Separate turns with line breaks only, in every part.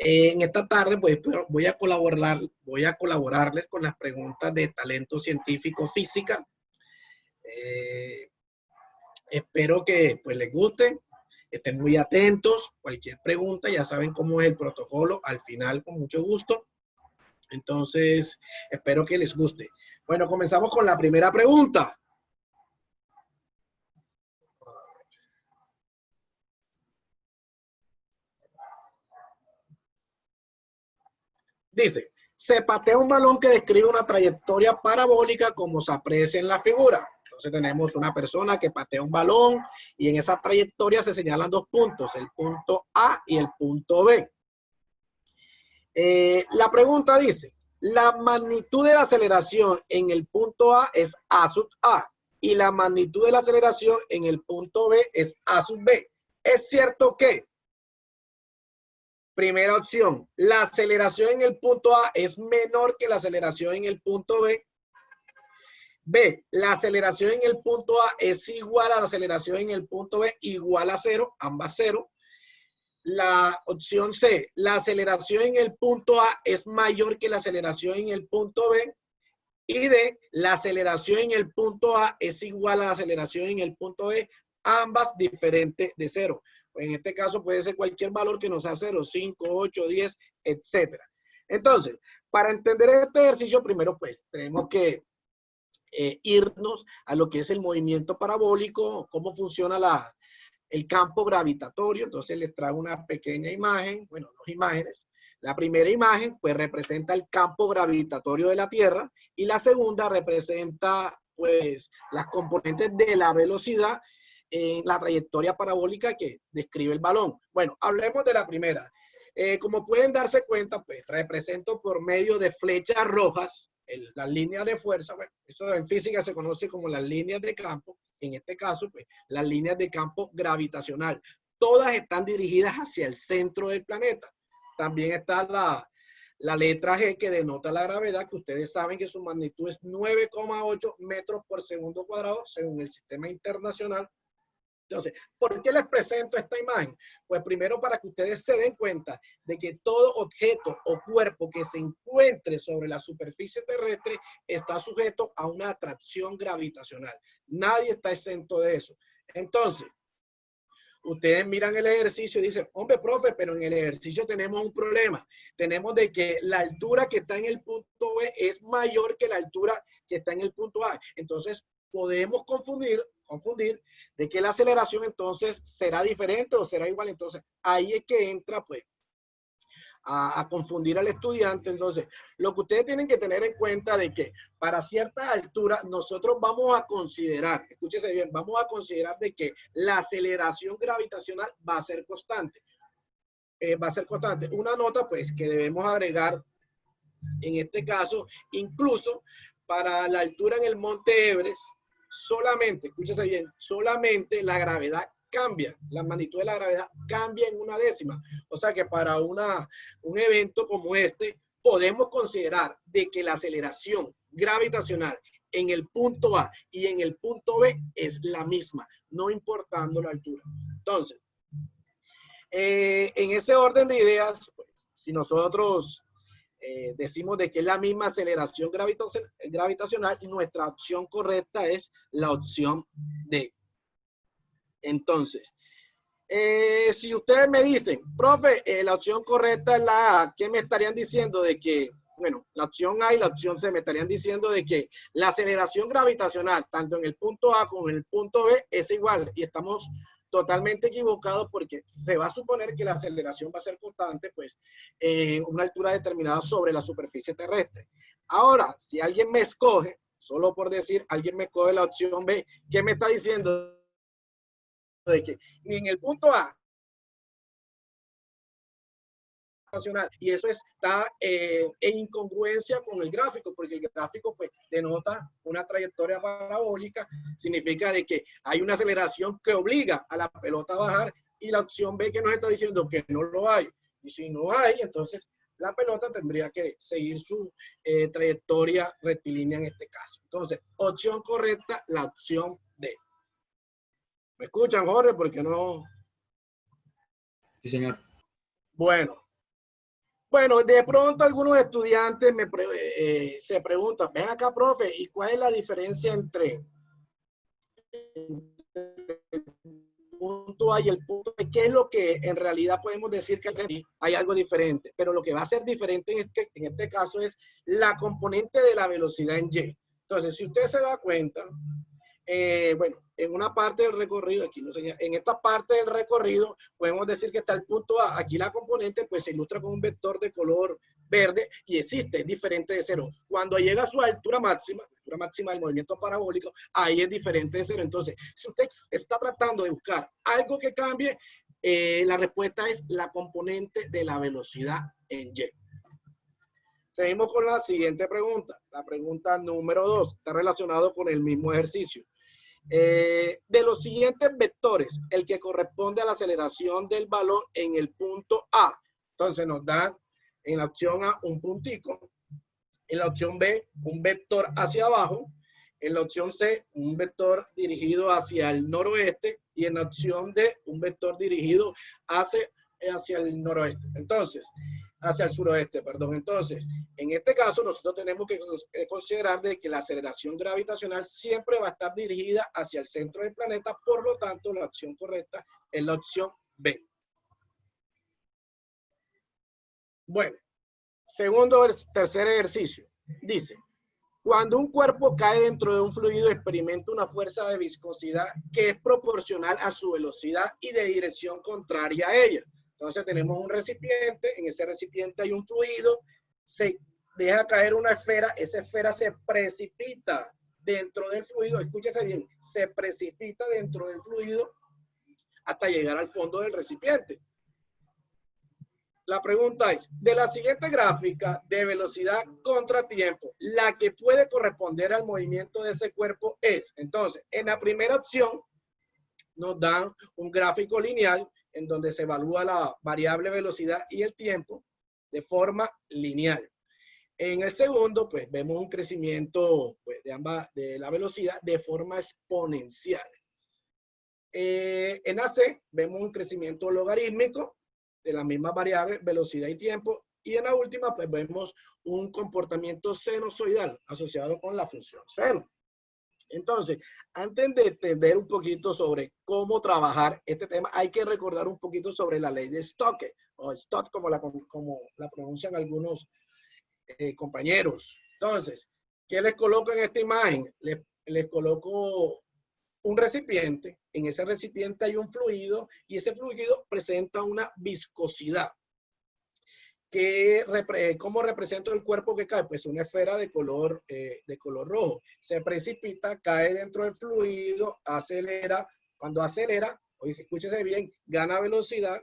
En esta tarde pues voy a colaborarles con las preguntas de talento científico física. Espero que pues les guste, estén muy atentos. Cualquier pregunta, ya saben cómo es el protocolo, al final con mucho gusto. Entonces, espero que les guste. Bueno, comenzamos con la primera pregunta. Dice, se patea un balón que describe una trayectoria parabólica como se aprecia en la figura. Entonces tenemos una persona que patea un balón y en esa trayectoria se señalan dos puntos, el punto A y el punto B. La pregunta dice, la magnitud de la aceleración en el punto A es A sub A y la magnitud de la aceleración en el punto B es A sub B. ¿Es cierto que? Primera opción, la aceleración en el punto A es menor que la aceleración en el punto B. B, la aceleración en el punto A es igual a la aceleración en el punto B, igual a 0, ambas 0. La opción C, la aceleración en el punto A es mayor que la aceleración en el punto B. Y D, la aceleración en el punto A es igual a la aceleración en el punto B, ambas diferentes de 0. En este caso puede ser cualquier valor que nos sea 0, 5, 8, 10, etcétera. Entonces, para entender este ejercicio, primero pues tenemos que irnos a lo que es el movimiento parabólico, cómo funciona el campo gravitatorio. Entonces les traigo una pequeña imagen, bueno, dos imágenes. La primera imagen pues representa el campo gravitatorio de la Tierra y la segunda representa pues las componentes de la velocidad en la trayectoria parabólica que describe el balón. Bueno, hablemos de la primera. Como pueden darse cuenta, pues represento por medio de flechas rojas las líneas de fuerza. Bueno, eso en física se conoce como las líneas de campo. En este caso, pues las líneas de campo gravitacional. Todas están dirigidas hacia el centro del planeta. También está la letra G que denota la gravedad, que ustedes saben que su magnitud es 9,8 metros por segundo cuadrado según el sistema internacional. Entonces, ¿por qué les presento esta imagen? Pues primero para que ustedes se den cuenta de que todo objeto o cuerpo que se encuentre sobre la superficie terrestre está sujeto a una atracción gravitacional. Nadie está exento de eso. Entonces, ustedes miran el ejercicio y dicen, hombre, profe, pero en el ejercicio tenemos un problema. Tenemos de que la altura que está en el punto B es mayor que la altura que está en el punto A. Entonces, podemos confundir de que la aceleración entonces será diferente o será igual. Entonces, ahí es que entra, pues, a confundir al estudiante. Entonces, lo que ustedes tienen que tener en cuenta de que para ciertas alturas nosotros vamos a considerar, escúchese bien, vamos a considerar de que la aceleración gravitacional va a ser constante. Va a ser constante. Una nota, pues, que debemos agregar en este caso, incluso para la altura en el Monte Everest, solamente, escúchese bien, solamente la gravedad cambia, la magnitud de la gravedad cambia en una décima. O sea que para un evento como este, podemos considerar de que la aceleración gravitacional en el punto A y en el punto B es la misma, no importando la altura. Entonces, en ese orden de ideas, pues, si nosotros decimos de que es la misma aceleración gravitacional, y nuestra opción correcta es la opción D. Entonces, si ustedes me dicen, profe, la opción correcta es la A, ¿qué me estarían diciendo? De que, bueno, la opción A y la opción C me estarían diciendo de que la aceleración gravitacional, tanto en el punto A como en el punto B, es igual. Y estamos totalmente equivocados porque se va a suponer que la aceleración va a ser constante, pues, en una altura determinada sobre la superficie terrestre. Ahora, si alguien me escoge, solo por decir, alguien me escoge la opción B, ¿qué me está diciendo? De que ni en el punto A y eso está en incongruencia con el gráfico, porque el gráfico pues denota una trayectoria parabólica, significa de que hay una aceleración que obliga a la pelota a bajar, y la opción B que nos está diciendo que no lo hay, y si no hay, entonces la pelota tendría que seguir su trayectoria rectilínea en este caso. Entonces, opción correcta, la opción D. ¿Me escuchan, Jorge? Porque no...
Sí, señor.
Bueno, Bueno, de pronto algunos estudiantes se preguntan, ven acá, profe, ¿y cuál es la diferencia entre el punto A y el punto B? ¿Qué es lo que en realidad podemos decir que hay algo diferente? Pero lo que va a ser diferente en este caso es la componente de la velocidad en Y. Entonces, si usted se da cuenta, bueno, en una parte del recorrido, aquí no sé, en esta parte del recorrido podemos decir que está el punto A. Aquí la componente pues se ilustra con un vector de color verde y existe, es diferente de cero. Cuando llega a su altura máxima del movimiento parabólico, ahí es diferente de cero. Entonces, si usted está tratando de buscar algo que cambie, la respuesta es la componente de la velocidad en Y. Seguimos con la siguiente pregunta. La pregunta número 2 está relacionado con el mismo ejercicio. De los siguientes vectores, el que corresponde a la aceleración del balón en el punto A. Entonces nos dan en la opción A un puntico, en la opción B un vector hacia abajo, en la opción C un vector dirigido hacia el noroeste y en la opción D un vector dirigido hacia el noroeste. Entonces, hacia el suroeste, perdón. Entonces, en este caso, nosotros tenemos que considerar de que la aceleración gravitacional siempre va a estar dirigida hacia el centro del planeta, por lo tanto, la opción correcta es la opción B. Bueno, tercer ejercicio. Dice, cuando un cuerpo cae dentro de un fluido, experimenta una fuerza de viscosidad que es proporcional a su velocidad y de dirección contraria a ella. Entonces tenemos un recipiente, en ese recipiente hay un fluido, se deja caer una esfera, esa esfera se precipita dentro del fluido, escúchese bien, se precipita dentro del fluido hasta llegar al fondo del recipiente. La pregunta es, de la siguiente gráfica de velocidad contra tiempo, la que puede corresponder al movimiento de ese cuerpo es, entonces, en la primera opción nos dan un gráfico lineal en donde se evalúa la variable velocidad y el tiempo de forma lineal. En el segundo, pues vemos un crecimiento pues, de la velocidad de forma exponencial. En AC vemos un crecimiento logarítmico de las mismas variables, velocidad y tiempo. Y en la última, pues vemos un comportamiento sinusoidal asociado con la función seno. Entonces, antes de entender un poquito sobre cómo trabajar este tema, hay que recordar un poquito sobre la ley de Stokes, o Stokes como la pronuncian algunos compañeros. Entonces, ¿qué les coloco en esta imagen? Les coloco un recipiente, en ese recipiente hay un fluido y ese fluido presenta una viscosidad. ¿Cómo representa el cuerpo que cae? Pues una esfera de color rojo. Se precipita, cae dentro del fluido, acelera. Cuando acelera, oye, escúchese bien, gana velocidad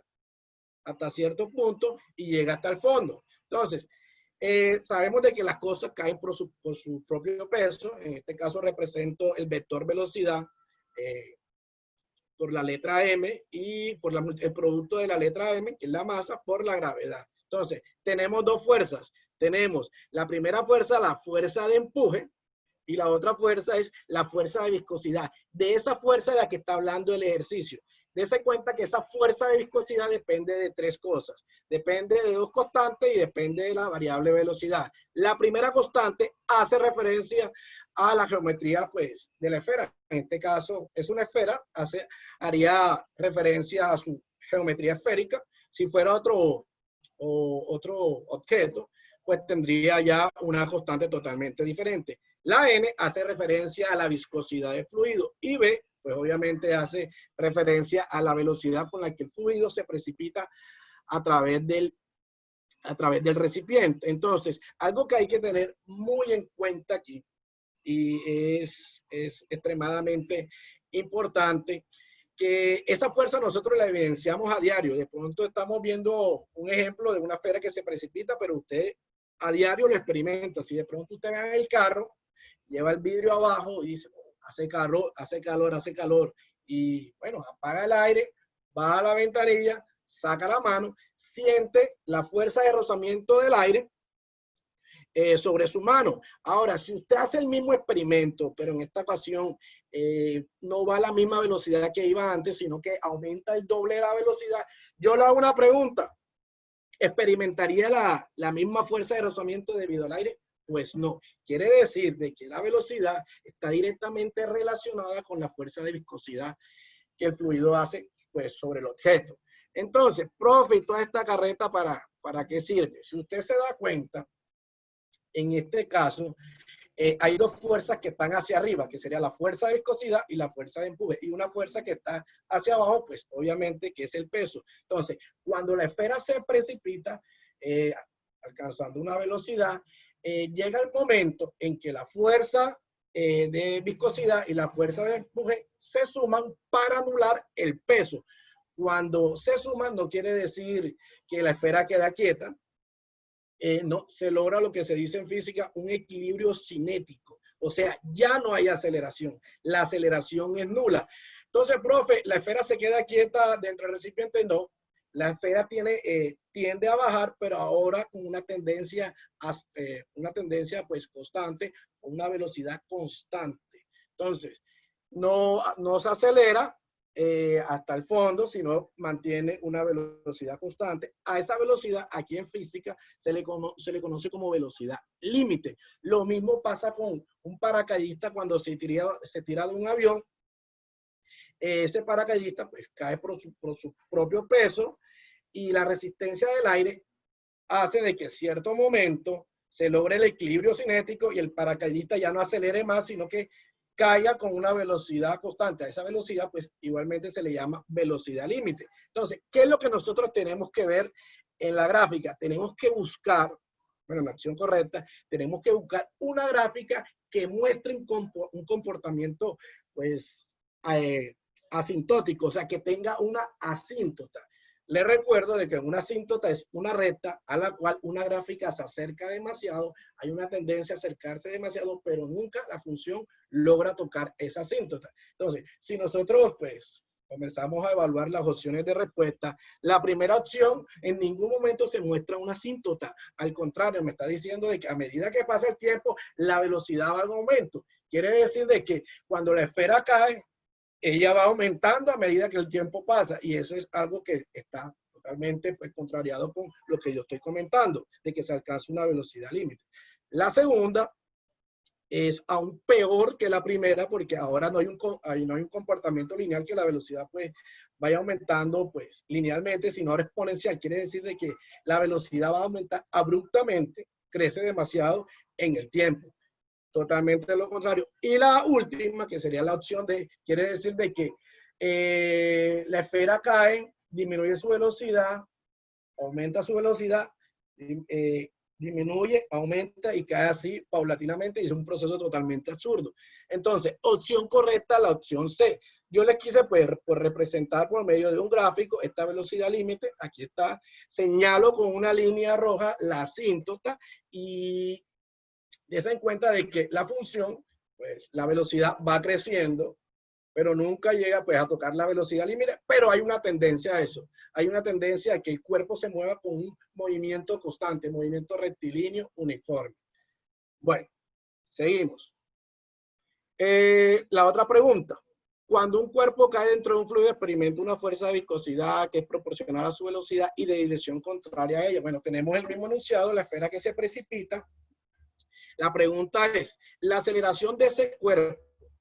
hasta cierto punto y llega hasta el fondo. Entonces, sabemos de que las cosas caen por su propio peso. En este caso represento el vector velocidad por la letra M y por el producto de la letra M, que es la masa, por la gravedad. Entonces, tenemos dos fuerzas. Tenemos la primera fuerza, la fuerza de empuje, y la otra fuerza es la fuerza de viscosidad. De esa fuerza de la que está hablando el ejercicio. Dese cuenta que esa fuerza de viscosidad depende de tres cosas. Depende de dos constantes y depende de la variable velocidad. La primera constante hace referencia a la geometría pues, de la esfera. En este caso es una esfera, haría referencia a su geometría esférica. Si fuera otro objeto, pues tendría ya una constante totalmente diferente. La N hace referencia a la viscosidad del fluido y B, pues obviamente hace referencia a la velocidad con la que el fluido se precipita a través del recipiente. Entonces, algo que hay que tener muy en cuenta aquí y es extremadamente importante que esa fuerza nosotros la evidenciamos a diario. De pronto estamos viendo un ejemplo de una esfera que se precipita, pero usted a diario lo experimenta. Si de pronto usted va en el carro, lleva el vidrio abajo y dice, hace calor. Y bueno, apaga el aire, baja la ventanilla, saca la mano, siente la fuerza de rozamiento del aire sobre su mano. Ahora, si usted hace el mismo experimento, pero en esta ocasión no va a la misma velocidad que iba antes, sino que aumenta el doble de la velocidad, yo le hago una pregunta. ¿experimentaría la misma fuerza de rozamiento debido al aire? Pues no. Quiere decir de que la velocidad está directamente relacionada con la fuerza de viscosidad que el fluido hace pues, sobre el objeto. Entonces, profe, toda esta carreta, ¿para qué sirve? Si usted se da cuenta, en este caso, hay dos fuerzas que están hacia arriba, que sería la fuerza de viscosidad y la fuerza de empuje, y una fuerza que está hacia abajo, pues obviamente que es el peso. Entonces, cuando la esfera se precipita, alcanzando una velocidad, llega el momento en que la fuerza de viscosidad y la fuerza de empuje se suman para anular el peso. Cuando se suman no quiere decir que la esfera queda quieta, no, se logra lo que se dice en física un equilibrio cinético. O sea, ya no hay aceleración. La aceleración es nula. Entonces, profe, ¿la esfera se queda quieta dentro del recipiente? No. La esfera tiende a bajar, pero ahora con una tendencia pues constante, con una velocidad constante. Entonces, no se acelera hasta el fondo, sino mantiene una velocidad constante. A esa velocidad, aquí en física, se le conoce como velocidad límite. Lo mismo pasa con un paracaidista cuando se tira de un avión. Ese paracaidista pues cae por su propio peso y la resistencia del aire hace de que en cierto momento se logre el equilibrio cinético y el paracaidista ya no acelere más, sino que caiga con una velocidad constante. A esa velocidad, pues igualmente se le llama velocidad límite. Entonces, ¿qué es lo que nosotros tenemos que ver en la gráfica? Tenemos que buscar, bueno, en la acción correcta, tenemos que buscar una gráfica que muestre un comportamiento, pues, asintótico, o sea, que tenga una asíntota. Les recuerdo de que una asíntota es una recta a la cual una gráfica se acerca demasiado, hay una tendencia a acercarse demasiado, pero nunca la función logra tocar esa asíntota. Entonces, si nosotros pues comenzamos a evaluar las opciones de respuesta, la primera opción en ningún momento se muestra una asíntota, al contrario, me está diciendo de que a medida que pasa el tiempo, la velocidad va en aumento. Quiere decir de que cuando la esfera cae, ella va aumentando a medida que el tiempo pasa y eso es algo que está totalmente pues, contrariado con lo que yo estoy comentando, de que se alcanza una velocidad límite. La segunda es aún peor que la primera porque ahora no hay un comportamiento lineal que la velocidad pues vaya aumentando pues linealmente, sino ahora exponencial. Quiere decir de que la velocidad va a aumentar abruptamente, crece demasiado en el tiempo. Totalmente lo contrario. Y la última, que sería la opción D, quiere decir de que la esfera cae, disminuye su velocidad, aumenta su velocidad, disminuye, aumenta y cae así paulatinamente y es un proceso totalmente absurdo. Entonces, opción correcta, la opción C. Yo les quise pues representar por medio de un gráfico esta velocidad límite. Aquí está, señalo con una línea roja la asíntota y des en cuenta de que la función, pues la velocidad va creciendo, pero nunca llega pues a tocar la velocidad límite, pero hay una tendencia a eso. Hay una tendencia a que el cuerpo se mueva con un movimiento constante, movimiento rectilíneo uniforme. Bueno, seguimos. La otra pregunta. Cuando un cuerpo cae dentro de un fluido, experimenta una fuerza de viscosidad que es proporcional a su velocidad y de dirección contraria a ella. Bueno, tenemos el mismo enunciado, la esfera que se precipita. La pregunta es, ¿la aceleración de ese cuerpo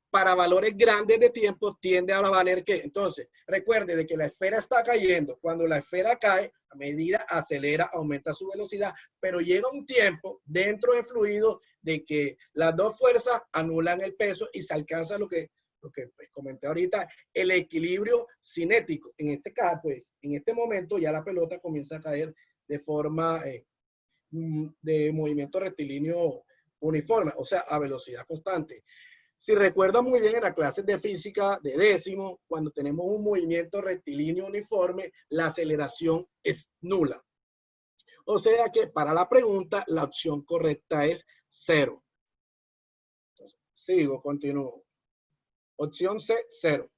para valores grandes de tiempo tiende a valer qué? Entonces, recuerde de que la esfera está cayendo. Cuando la esfera cae, a medida acelera, aumenta su velocidad, pero llega un tiempo dentro del fluido de que las dos fuerzas anulan el peso y se alcanza lo que pues, comenté ahorita, el equilibrio cinético. En este caso, pues, en este momento ya la pelota comienza a caer de forma de movimiento rectilíneo uniforme, o sea, a velocidad constante. Si recuerdan muy bien en las clases de física de décimo, cuando tenemos un movimiento rectilíneo uniforme, la aceleración es nula. O sea que para la pregunta, la opción correcta es 0. Entonces, sigo, continúo. Opción C, 0.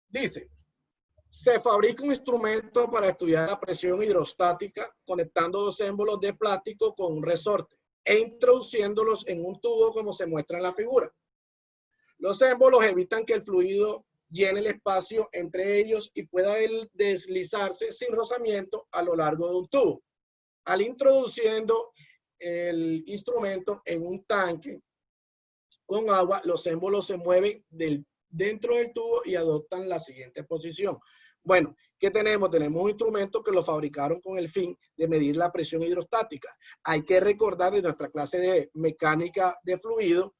Dice, se fabrica un instrumento para estudiar la presión hidrostática conectando dos émbolos de plástico con un resorte e introduciéndolos en un tubo como se muestra en la figura. Los émbolos evitan que el fluido llene el espacio entre ellos y pueda él deslizarse sin rozamiento a lo largo de un tubo. Al introduciendo el instrumento en un tanque con agua, los émbolos se mueven dentro del tubo y adoptan la siguiente posición. Bueno, ¿qué tenemos? Tenemos un instrumento que lo fabricaron con el fin de medir la presión hidrostática. Hay que recordar de nuestra clase de mecánica de fluido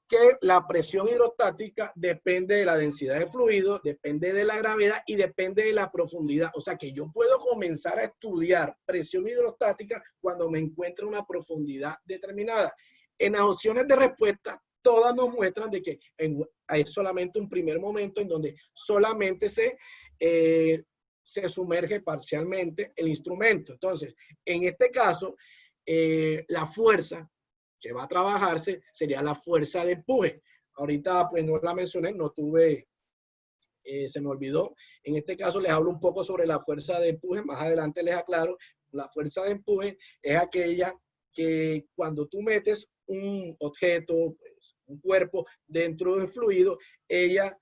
que la presión hidrostática depende de la densidad de fluido, depende de la gravedad y depende de la profundidad. O sea que yo puedo comenzar a estudiar presión hidrostática cuando me encuentre una profundidad determinada. En las opciones de respuesta, todas nos muestran de que hay solamente un primer momento en donde solamente se sumerge parcialmente el instrumento. Entonces, en este caso, la fuerza que va a trabajarse sería la fuerza de empuje. Ahorita pues no la mencioné, no tuve, se me olvidó. En este caso les hablo un poco sobre la fuerza de empuje, más adelante les aclaro. La fuerza de empuje es aquella que cuando tú metes un objeto, pues, un cuerpo dentro del fluido, ella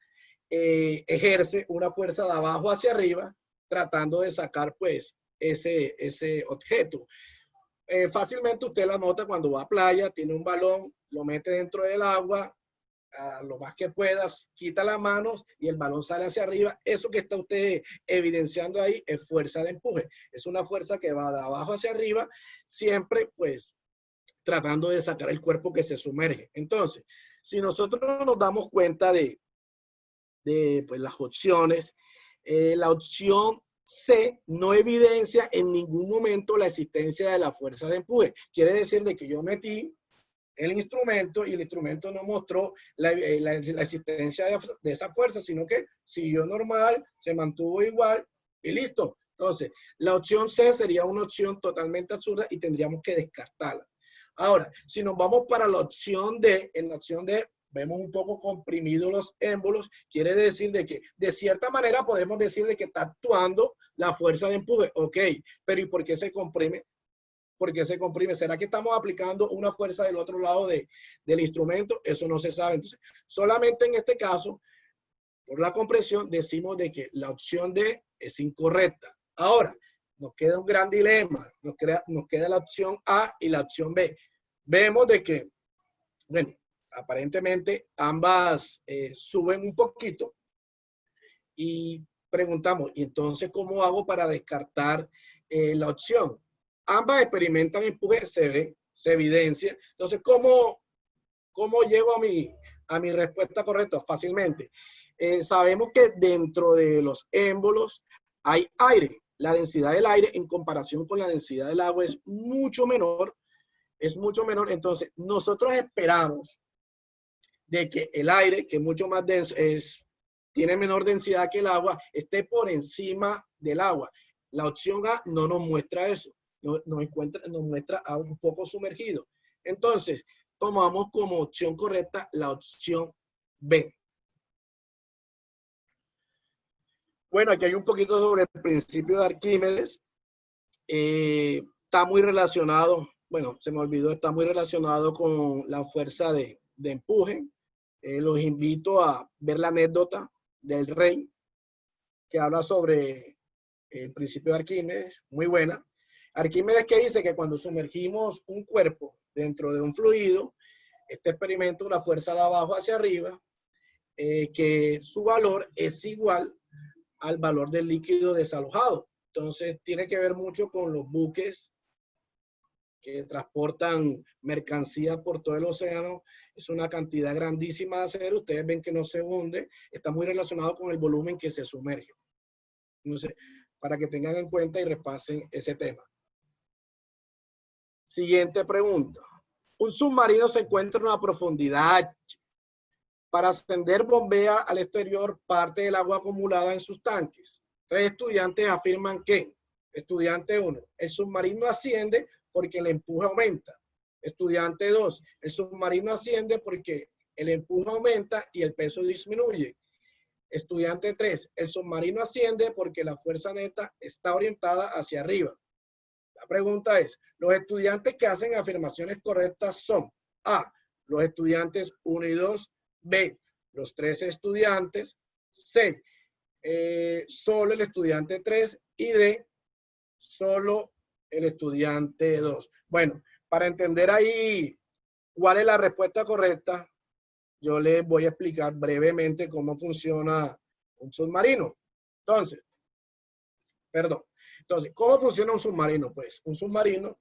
ejerce una fuerza de abajo hacia arriba, tratando de sacar pues ese objeto. Fácilmente usted la nota cuando va a playa, tiene un balón, lo mete dentro del agua, lo más que puedas, quita las manos y el balón sale hacia arriba. Eso que está usted evidenciando ahí es fuerza de empuje. Es una fuerza que va de abajo hacia arriba, siempre pues tratando de sacar el cuerpo que se sumerge. Entonces, si nosotros nos damos cuenta de pues, las opciones, la opción C no evidencia en ningún momento la existencia de la fuerza de empuje. Quiere decir de que yo metí el instrumento y el instrumento no mostró la existencia de esa fuerza, sino que siguió normal, se mantuvo igual y listo. Entonces, la opción C sería una opción totalmente absurda y tendríamos que descartarla. Ahora, si nos vamos para la opción D, en la opción D vemos un poco comprimidos los émbolos, quiere decir de que de cierta manera podemos decir de que está actuando la fuerza de empuje. Ok, pero ¿y por qué se comprime? ¿Por qué se comprime? ¿Será que estamos aplicando una fuerza del otro lado del instrumento? Eso no se sabe. Entonces, solamente en este caso, por la compresión, decimos de que la opción D es incorrecta. Ahora, nos queda un gran dilema. Nos queda la opción A y la opción B. Vemos de que, bueno, aparentemente ambas suben un poquito y preguntamos, ¿y entonces cómo hago para descartar la opción? Ambas experimentan empuje, se evidencia. Entonces, ¿cómo llego a mi respuesta correcta? Fácilmente. Sabemos que dentro de los émbolos hay aire. La densidad del aire en comparación con la densidad del agua es mucho menor. Es mucho menor. Entonces, nosotros esperamos de que el aire, que es mucho más denso, tiene menor densidad que el agua, esté por encima del agua. La opción A no nos muestra eso, nos muestra a un poco sumergido. Entonces, tomamos como opción correcta la opción B. Bueno, aquí hay un poquito sobre el principio de Arquímedes. Está muy relacionado, bueno, se me olvidó, está muy relacionado con la fuerza de empuje. Los invito a ver la anécdota del rey que habla sobre el principio de Arquímedes, muy buena. Arquímedes que dice que cuando sumergimos un cuerpo dentro de un fluido, este experimenta una fuerza de abajo hacia arriba, que su valor es igual al valor del líquido desalojado. Entonces tiene que ver mucho con los buques que transportan mercancía por todo el océano. Es una cantidad grandísima de acero. Ustedes ven que no se hunde. Está muy relacionado con el volumen que se sumerge. Entonces, para que tengan en cuenta y repasen ese tema. Siguiente pregunta. Un submarino se encuentra en una profundidad H. Para ascender, bombea al exterior parte del agua acumulada en sus tanques. 3 estudiantes afirman que, estudiante 1, el submarino asciende porque el empuje aumenta. Estudiante 2, el submarino asciende porque el empuje aumenta y el peso disminuye. Estudiante 3, el submarino asciende porque la fuerza neta está orientada hacia arriba. La pregunta es, los estudiantes que hacen afirmaciones correctas son A, los estudiantes 1 y 2, B, los 3 estudiantes, C, solo el estudiante 3 y D, solo el estudiante 2. Bueno, para entender ahí cuál es la respuesta correcta, yo les voy a explicar brevemente cómo funciona un submarino. Entonces, ¿cómo funciona un submarino? Pues un submarino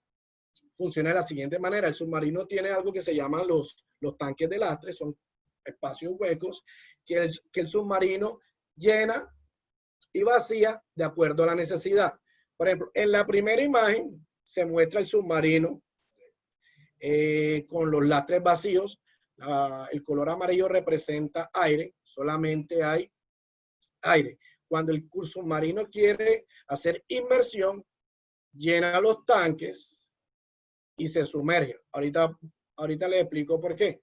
funciona de la siguiente manera. El submarino tiene algo que se llaman los tanques de lastre, son espacios huecos que el submarino llena y vacía de acuerdo a la necesidad. Por ejemplo, en la primera imagen se muestra el submarino con los lastres vacíos. El color amarillo representa aire, solamente hay aire. Cuando el submarino quiere hacer inmersión, llena los tanques y se sumerge. Ahorita les explico por qué.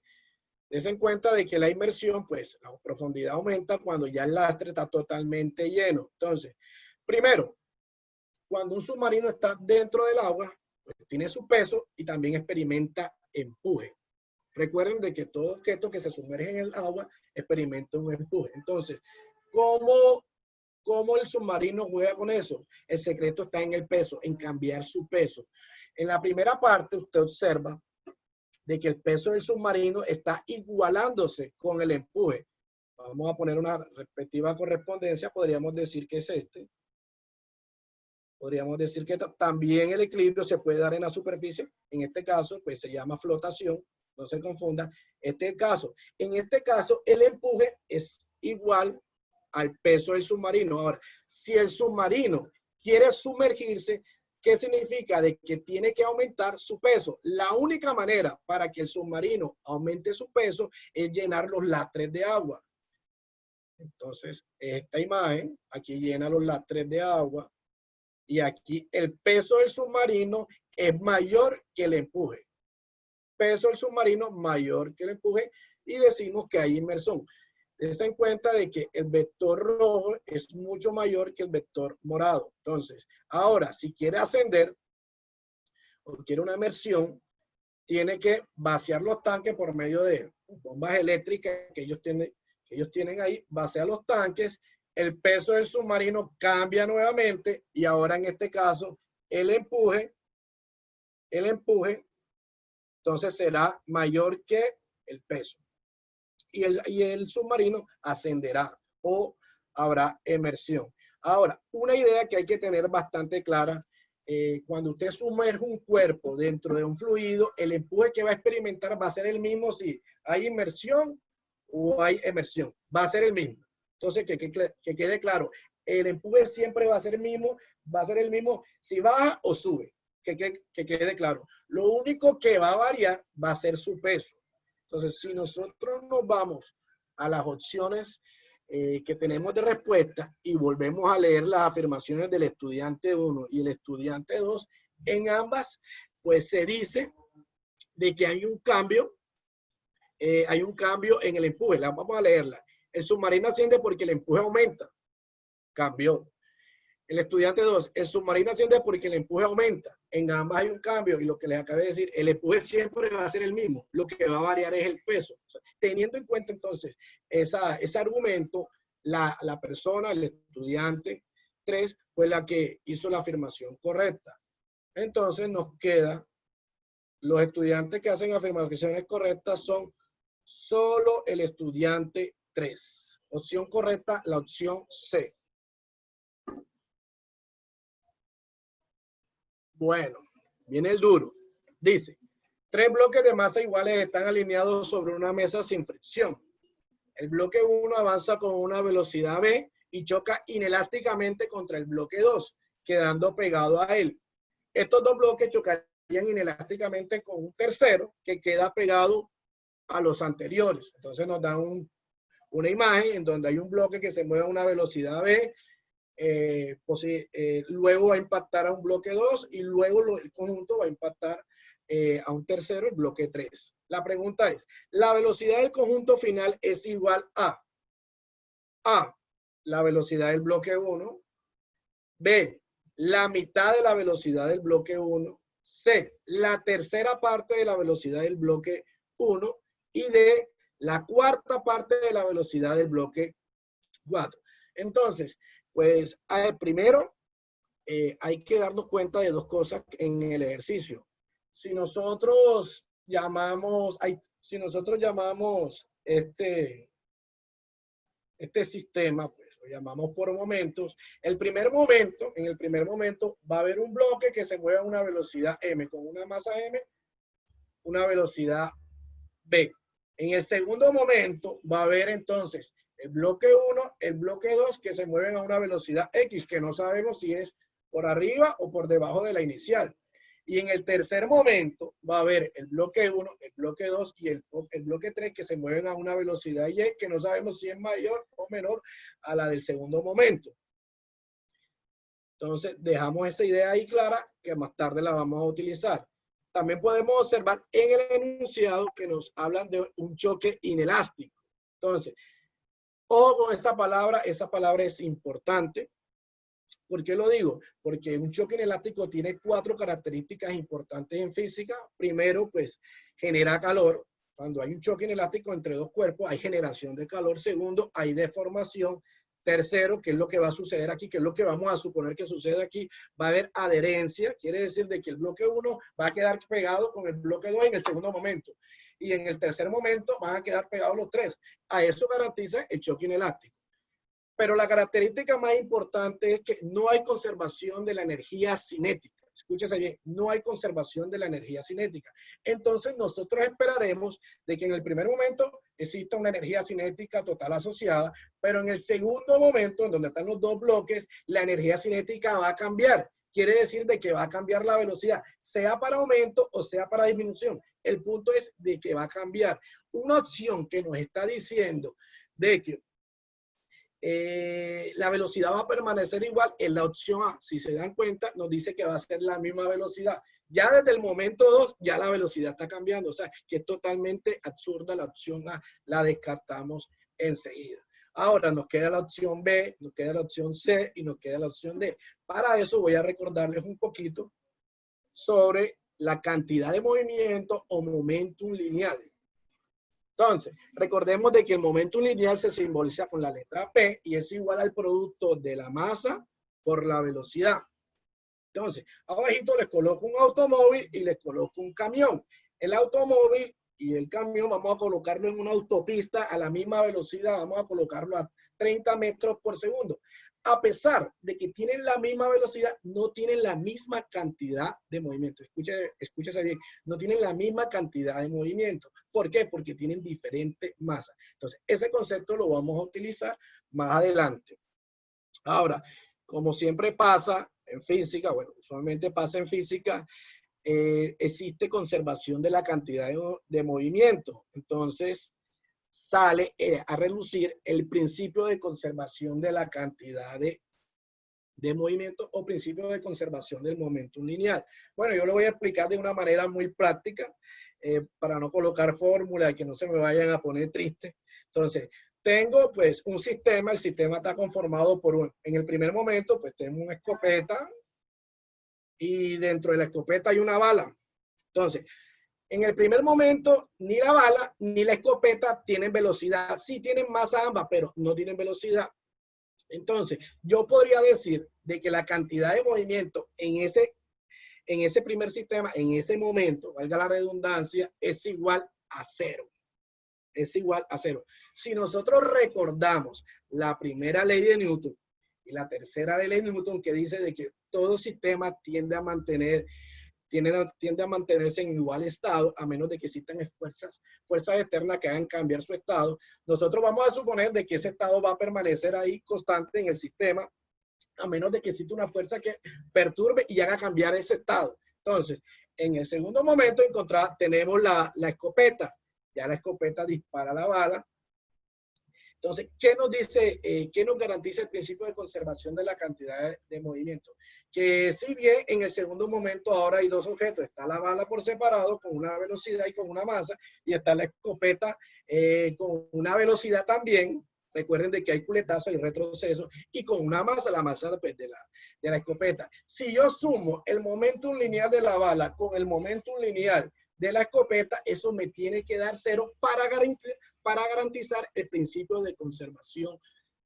Des en cuenta de que la inmersión, pues la profundidad aumenta cuando ya el lastre está totalmente lleno. Entonces, primero, cuando un submarino está dentro del agua, pues tiene su peso y también experimenta empuje. Recuerden de que todo objeto que se sumerge en el agua experimenta un empuje. Entonces, ¿cómo el submarino juega con eso? El secreto está en el peso, en cambiar su peso. En la primera parte, usted observa de que el peso del submarino está igualándose con el empuje. Vamos a poner una respectiva correspondencia. Podríamos decir que es este. Podríamos decir que también el equilibrio se puede dar en la superficie. En este caso, pues se llama flotación. No se confunda. En este caso, el empuje es igual al peso del submarino. Ahora, si el submarino quiere sumergirse, ¿qué significa? De que tiene que aumentar su peso. La única manera para que el submarino aumente su peso es llenar los lastres de agua. Entonces, esta imagen, aquí llena los lastres de agua y aquí el peso del submarino es mayor que el empuje. Peso del submarino mayor que el empuje y decimos que hay inmersión. Ten en cuenta de que el vector rojo es mucho mayor que el vector morado. Entonces, ahora, si quiere ascender o quiere una inmersión, tiene que vaciar los tanques por medio de bombas eléctricas que ellos tienen ahí, vacía los tanques, el peso del submarino cambia nuevamente y ahora en este caso el empuje, entonces será mayor que el peso. Y el submarino ascenderá o habrá inmersión. Ahora, una idea que hay que tener bastante clara, cuando usted sumerge un cuerpo dentro de un fluido, el empuje que va a experimentar va a ser el mismo si hay inmersión o hay emersión. Va a ser el mismo. Entonces, que quede claro, el empuje siempre va a ser el mismo si baja o sube. Que quede claro. Lo único que va a variar va a ser su peso. Entonces, si nosotros nos vamos a las opciones que tenemos de respuesta y volvemos a leer las afirmaciones del estudiante 1 y el estudiante 2, en ambas, pues se dice de que hay un cambio en el empuje. Vamos a leerla. El submarino asciende porque el empuje aumenta. Cambió. El estudiante 2, el submarino asciende porque el empuje aumenta. En ambas hay un cambio y lo que les acabé de decir, el empuje siempre va a ser el mismo. Lo que va a variar es el peso. O sea, teniendo en cuenta entonces ese argumento, la persona, el estudiante 3, fue la que hizo la afirmación correcta. Entonces nos queda, los estudiantes que hacen afirmaciones correctas son solo el estudiante 3. Opción correcta, la opción C. Bueno, viene el duro. Dice, 3 bloques de masa iguales están alineados sobre una mesa sin fricción. El bloque 1 avanza con una velocidad v y choca inelásticamente contra el bloque 2, quedando pegado a él. Estos dos bloques chocarían inelásticamente con un tercero que queda pegado a los anteriores. Entonces nos dan una imagen en donde hay un bloque que se mueve a una velocidad v, luego va a impactar a un bloque 2 y luego el conjunto va a impactar a un tercero, el bloque 3. La pregunta es, ¿la velocidad del conjunto final es igual a la velocidad del bloque 1, B, la mitad de la velocidad del bloque 1, C, la tercera parte de la velocidad del bloque 1 y D, la cuarta parte de la velocidad del bloque 4. Entonces, pues primero hay que darnos cuenta de dos cosas en el ejercicio. Si nosotros llamamos este sistema, pues lo llamamos por momentos. En el primer momento va a haber un bloque que se mueve a una velocidad m, con una masa m, una velocidad b. En el segundo momento va a haber entonces el bloque 1, el bloque 2 que se mueven a una velocidad x, que no sabemos si es por arriba o por debajo de la inicial. Y en el tercer momento va a haber el bloque 1, el bloque 2 y el bloque 3 que se mueven a una velocidad y, que no sabemos si es mayor o menor a la del segundo momento. Entonces, dejamos esa idea ahí clara, que más tarde la vamos a utilizar. También podemos observar en el enunciado que nos hablan de un choque inelástico. Entonces, ojo con esa palabra es importante. ¿Por qué lo digo? Porque un choque inelástico tiene 4 características importantes en física. Primero, pues, genera calor. Cuando hay un choque inelástico entre dos cuerpos, hay generación de calor. Segundo, hay deformación. Tercero, ¿qué es lo que va a suceder aquí? ¿Qué es lo que vamos a suponer que sucede aquí? Va a haber adherencia. Quiere decir de que el bloque 1 va a quedar pegado con el bloque 2 en el segundo momento. Y en el tercer momento van a quedar pegados los 3. A eso garantiza el choque inelástico. Pero la característica más importante es que no hay conservación de la energía cinética. Escúchese bien, no hay conservación de la energía cinética. Entonces nosotros esperaremos de que en el primer momento exista una energía cinética total asociada, pero en el segundo momento, en donde están los dos bloques, la energía cinética va a cambiar. Quiere decir de que va a cambiar la velocidad, sea para aumento o sea para disminución. El punto es de que va a cambiar. Una opción que nos está diciendo de que la velocidad va a permanecer igual en la opción A. Si se dan cuenta, nos dice que va a ser la misma velocidad. Ya desde el momento 2, ya la velocidad está cambiando. O sea, que es totalmente absurda la opción A. La descartamos enseguida. Ahora nos queda la opción B, nos queda la opción C y nos queda la opción D. Para eso voy a recordarles un poquito sobre la cantidad de movimiento o momentum lineal. Entonces, recordemos de que el momentum lineal se simboliza con la letra P y es igual al producto de la masa por la velocidad. Entonces, abajito les coloco un automóvil y les coloco un camión. El automóvil y el camión vamos a colocarlo en una autopista a la misma velocidad, vamos a colocarlo a 30 metros por segundo. A pesar de que tienen la misma velocidad, no tienen la misma cantidad de movimiento. Escúchese bien, no tienen la misma cantidad de movimiento. ¿Por qué? Porque tienen diferente masa. Entonces, ese concepto lo vamos a utilizar más adelante. Ahora, como siempre pasa en física, bueno, usualmente pasa en física, existe conservación de la cantidad de movimiento. Entonces, sale a relucir el principio de conservación de la cantidad de movimiento o principio de conservación del momentum lineal. Bueno, yo lo voy a explicar de una manera muy práctica para no colocar fórmulas y que no se me vayan a poner triste. Entonces, tengo pues un sistema, el sistema está conformado por en el primer momento pues tengo una escopeta y dentro de la escopeta hay una bala. Entonces, en el primer momento, ni la bala ni la escopeta tienen velocidad. Sí tienen masa ambas, pero no tienen velocidad. Entonces, yo podría decir de que la cantidad de movimiento en ese primer sistema, en ese momento, valga la redundancia, es igual a 0. Es igual a 0. Si nosotros recordamos la primera ley de Newton y la tercera ley de Newton que dice de que todo sistema tiende a mantenerse en igual estado, a menos de que existan fuerzas externas que hagan cambiar su estado. Nosotros vamos a suponer de que ese estado va a permanecer ahí constante en el sistema, a menos de que exista una fuerza que perturbe y haga cambiar ese estado. Entonces, en el segundo momento tenemos la escopeta. Ya la escopeta dispara la bala. Entonces, ¿qué nos dice, qué nos garantiza el principio de conservación de la cantidad de movimiento? Que si bien en el segundo momento ahora hay dos objetos, está la bala por separado con una velocidad y con una masa, y está la escopeta con una velocidad también. Recuerden de que hay culetazo y retroceso, y con una masa, la masa pues, de la escopeta. Si yo sumo el momentum lineal de la bala con el momentum lineal de la escopeta, eso me tiene que dar 0 para garantizar el principio de conservación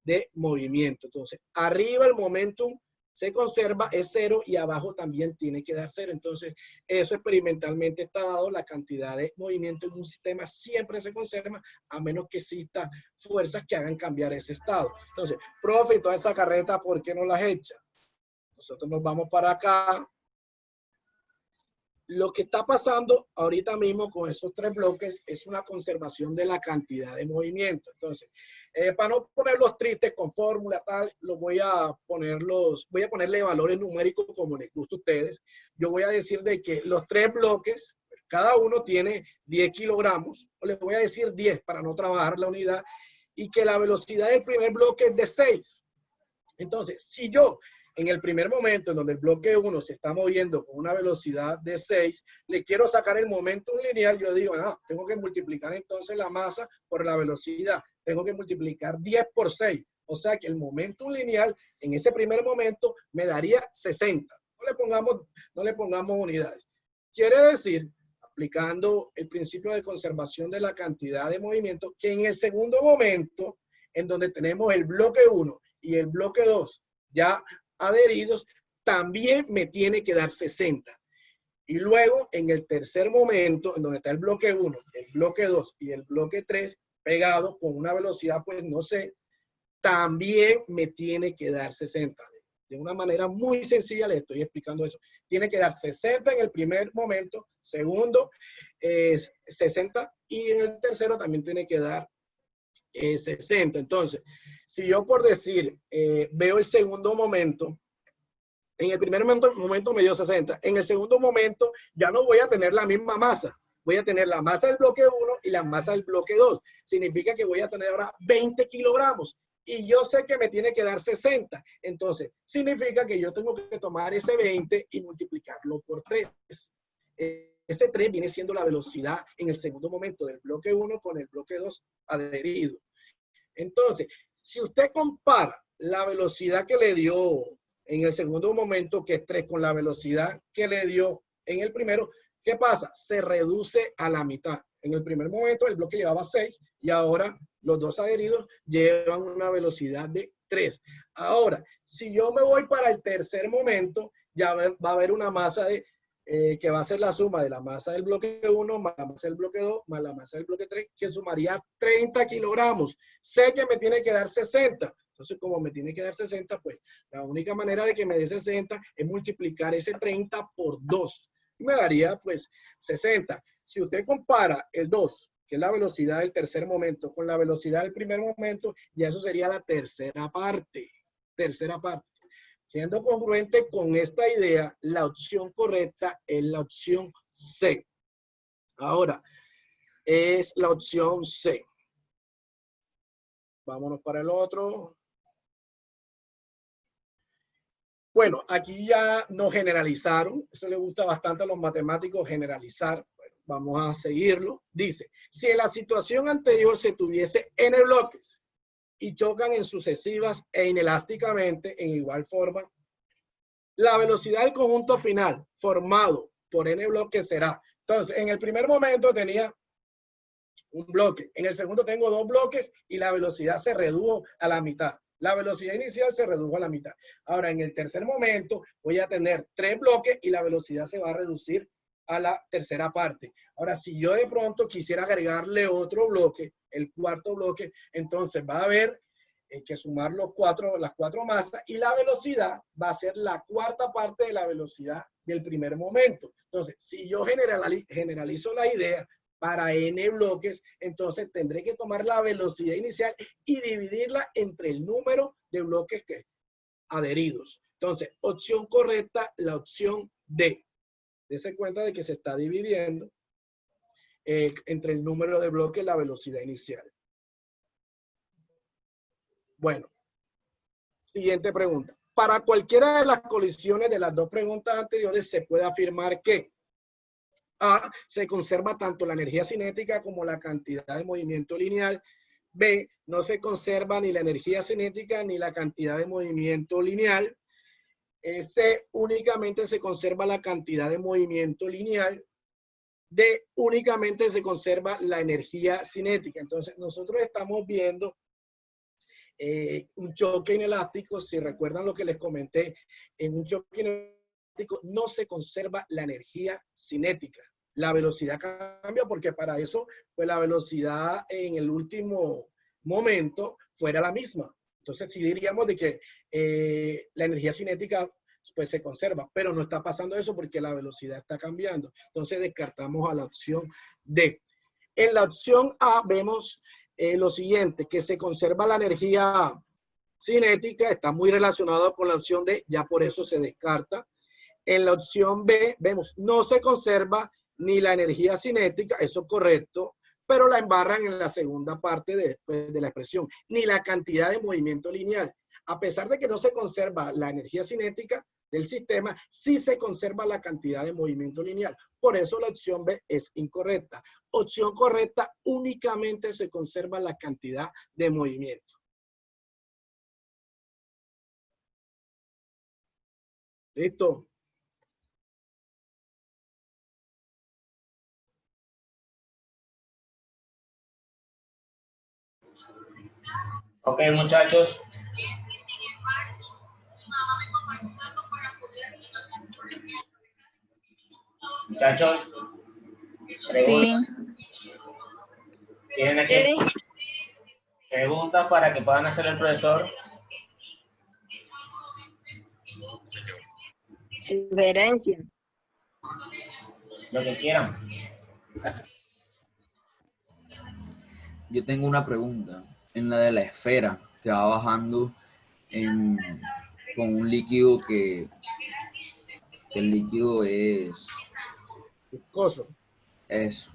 de movimiento. Entonces, arriba el momentum se conserva, es 0, y abajo también tiene que dar 0. Entonces, eso experimentalmente está dado. La cantidad de movimiento en un sistema siempre se conserva, a menos que existan fuerzas que hagan cambiar ese estado. Entonces, profe, toda esa carreta, ¿por qué no las echa? Nosotros nos vamos para acá. Lo que está pasando ahorita mismo con esos 3 bloques es una conservación de la cantidad de movimiento. Entonces, para no ponerlos tristes con fórmula tal, voy a ponerle valores numéricos como les gusta a ustedes. Yo voy a decir de que los 3 bloques, cada uno tiene 10 kilogramos, o les voy a decir 10 para no trabajar la unidad, y que la velocidad del primer bloque es de 6. Entonces, si yo en el primer momento en donde el bloque 1 se está moviendo con una velocidad de 6, le quiero sacar el momento lineal, yo digo, tengo que multiplicar entonces la masa por la velocidad. Tengo que multiplicar 10 por 6. O sea que el momento lineal en ese primer momento me daría 60. No le pongamos unidades. Quiere decir, aplicando el principio de conservación de la cantidad de movimiento, que en el segundo momento, en donde tenemos el bloque 1 y el bloque 2 ya adheridos, también me tiene que dar 60. Y luego, en el tercer momento, en donde está el bloque 1, el bloque 2 y el bloque 3, pegados con una velocidad, pues no sé, también me tiene que dar 60. De una manera muy sencilla les estoy explicando eso. Tiene que dar 60 en el primer momento, segundo, 60, y en el tercero también tiene que dar 60. Entonces, si yo por decir, veo el segundo momento, en el primer momento me dio 60, en el segundo momento ya no voy a tener la misma masa, voy a tener la masa del bloque 1 y la masa del bloque 2, significa que voy a tener ahora 20 kilogramos, y yo sé que me tiene que dar 60, entonces significa que yo tengo que tomar ese 20 y multiplicarlo por 3. Ese 3 viene siendo la velocidad en el segundo momento del bloque 1 con el bloque 2 adherido. Entonces, si usted compara la velocidad que le dio en el segundo momento, que es 3, con la velocidad que le dio en el primero, ¿qué pasa? Se reduce a la mitad. En el primer momento el bloque llevaba 6 y ahora los dos adheridos llevan una velocidad de 3. Ahora, si yo me voy para el tercer momento, ya va a haber una masa de que va a ser la suma de la masa del bloque 1 más la masa del bloque 2 más la masa del bloque 3, que sumaría 30 kilogramos. Sé que me tiene que dar 60. Entonces, como me tiene que dar 60, pues la única manera de que me dé 60 es multiplicar ese 30 por 2. Y me daría, pues, 60. Si usted compara el 2, que es la velocidad del tercer momento, con la velocidad del primer momento, ya eso sería la tercera parte. Tercera parte. Siendo congruente con esta idea, la opción correcta es la opción C. Ahora, es la opción C. Vámonos para el otro. Bueno, aquí ya nos generalizaron. Eso le gusta bastante a los matemáticos, generalizar. Bueno, vamos a seguirlo. Dice, si en la situación anterior se tuviese n bloques y chocan en sucesivas e inelásticamente en igual forma, la velocidad del conjunto final formado por n bloques será. Entonces, en el primer momento tenía un bloque. En el segundo tengo 2 bloques y la velocidad se redujo a la mitad. La velocidad inicial se redujo a la mitad. Ahora, en el tercer momento voy a tener 3 bloques y la velocidad se va a reducir a la tercera parte. Ahora, si yo de pronto quisiera agregarle otro bloque, el cuarto bloque, entonces va a haber que sumar las 4 masas, y la velocidad va a ser la cuarta parte de la velocidad del primer momento. Entonces, si yo generalizo la idea para n bloques, entonces tendré que tomar la velocidad inicial y dividirla entre el número de bloques adheridos. Entonces, opción correcta, la opción D. Dese cuenta de que se está dividiendo entre el número de bloques y la velocidad inicial. Bueno, siguiente pregunta. Para cualquiera de las colisiones de las dos preguntas anteriores se puede afirmar que A, se conserva tanto la energía cinética como la cantidad de movimiento lineal. B, no se conserva ni la energía cinética ni la cantidad de movimiento lineal. C, únicamente se conserva la cantidad de movimiento lineal. D, únicamente se conserva la energía cinética. Entonces, nosotros estamos viendo un choque inelástico, si recuerdan lo que les comenté, en un choque inelástico no se conserva la energía cinética. La velocidad cambia porque para eso, pues la velocidad en el último momento fuera la misma. Entonces, sí diríamos de que la energía cinética pues se conserva, pero no está pasando eso porque la velocidad está cambiando. Entonces, descartamos a la opción D. En la opción A vemos lo siguiente, que se conserva la energía cinética, está muy relacionado con la opción D, ya por eso se descarta. En la opción B vemos, no se conserva ni la energía cinética, eso es correcto, pero la embarran en la segunda parte de la expresión, ni la cantidad de movimiento lineal. A pesar de que no se conserva la energía cinética del sistema, sí se conserva la cantidad de movimiento lineal. Por eso la opción B es incorrecta. Opción correcta, únicamente se conserva la cantidad de movimiento. ¿Listo?
Ok, muchachos. Muchachos,
Sí.
¿tienen aquí preguntas para que puedan hacer el profesor?
Sugerencia.
Lo que quieran.
Yo tengo una pregunta. En la de la esfera que va bajando con un líquido que el líquido es
Viscoso.
eso.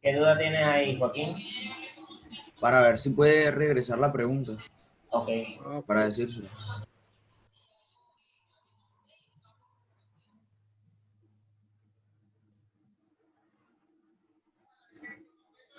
¿Qué duda tienes ahí, Joaquín?
Para ver si puede regresar la pregunta.
Ok.
Para decírselo.